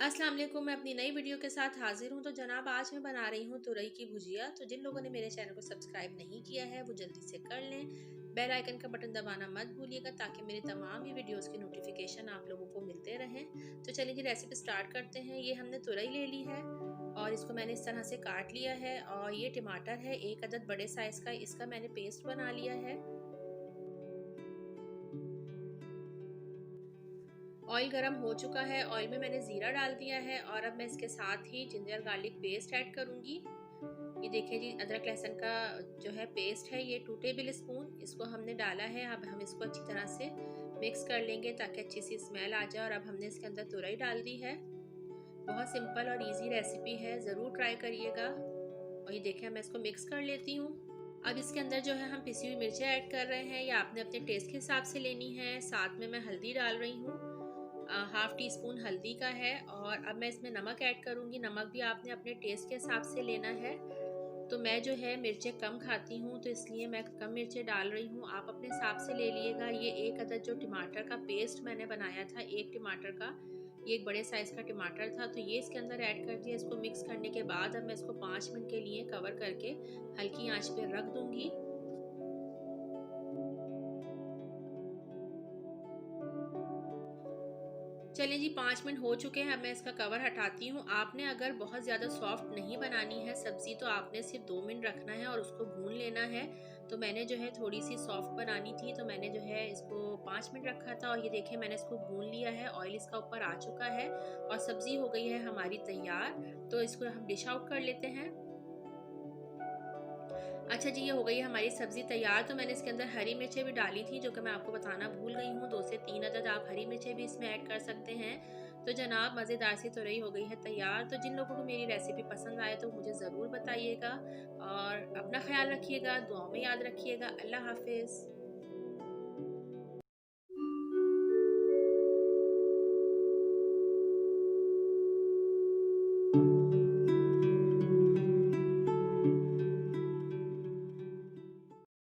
अस्सलाम वालेकुम। मैं अपनी नई वीडियो के साथ हाजिर हूँ। तो जनाब, आज मैं बना रही हूँ तुरई की भुजिया। तो जिन लोगों ने मेरे चैनल को सब्सक्राइब नहीं किया है वो जल्दी से कर लें। बेल आइकन का बटन दबाना मत भूलिएगा ताकि मेरी तमाम ही वीडियोस की नोटिफिकेशन आप लोगों को मिलते रहें। तो चलिए जी, रेसिपी स्टार्ट करते हैं। ये हमने तुरई ले ली है और इसको मैंने इस तरह से काट लिया है। और ये टमाटर है 1 अदद बड़े साइज़ का, इसका मैंने पेस्ट बना लिया है। ऑयल गरम हो चुका है। ऑयल में मैंने ज़ीरा डाल दिया है और अब मैं इसके साथ ही जिंजर गार्लिक पेस्ट ऐड करूंगी। ये देखिए जी, अदरक लहसुन का जो है पेस्ट है, ये 2 टेबल स्पून इसको हमने डाला है। अब हम इसको अच्छी तरह से मिक्स कर लेंगे ताकि अच्छी सी स्मेल आ जाए। और अब हमने इसके अंदर तुरई डाल दी है। बहुत सिंपल और इजी रेसिपी है, ज़रूर ट्राई करिएगा। और ये देखिए, मैं इसको मिक्स कर लेती हूँ। अब इसके अंदर जो है हम पिसी हुई मिर्चें ऐड कर रहे हैं। या आपने अपने टेस्ट के हिसाब से लेनी है। साथ में मैं हल्दी डाल रही हूँ, हाफ टी स्पून हल्दी का है। और अब मैं इसमें नमक ऐड करूँगी। नमक भी आपने अपने टेस्ट के हिसाब से लेना है। तो मैं जो है मिर्चें कम खाती हूँ, तो इसलिए मैं कम मिर्चें डाल रही हूँ। आप अपने हिसाब से ले लीजिएगा। ये 1 अदद जो टमाटर का पेस्ट मैंने बनाया था, एक टमाटर का, ये एक बड़े साइज़ का टमाटर था, तो ये इसके अंदर ऐड कर दिया। इसको मिक्स करने के बाद अब मैं इसको 5 मिनट के लिए कवर करके हल्की आंच पे रख दूँगी। चलिए जी, 5 मिनट हो चुके हैं। अब मैं इसका कवर हटाती हूँ। आपने अगर बहुत ज़्यादा सॉफ्ट नहीं बनानी है सब्ज़ी, तो आपने सिर्फ 2 मिनट रखना है और उसको भून लेना है। तो मैंने जो है थोड़ी सी सॉफ्ट बनानी थी, तो मैंने जो है इसको 5 मिनट रखा था। और ये देखिए, मैंने इसको भून लिया है। ऑयल इसका ऊपर आ चुका है और सब्ज़ी हो गई है हमारी तैयार। तो इसको हम डिश आउट कर लेते हैं। अच्छा जी, ये हो गई है हमारी सब्ज़ी तैयार। तो मैंने इसके अंदर हरी मिर्चें भी डाली थी, जो कि मैं आपको बताना भूल गई हूँ। 2 से 3 अदद आप हरी मिर्चें भी इसमें ऐड कर सकते हैं। तो जनाब, मज़ेदार सी तुरई हो गई है तैयार। तो जिन लोगों को मेरी रेसिपी पसंद आए तो मुझे ज़रूर बताइएगा। और अपना ख्याल रखिएगा, दुआओं में याद रखिएगा। अल्लाह हाफिज़।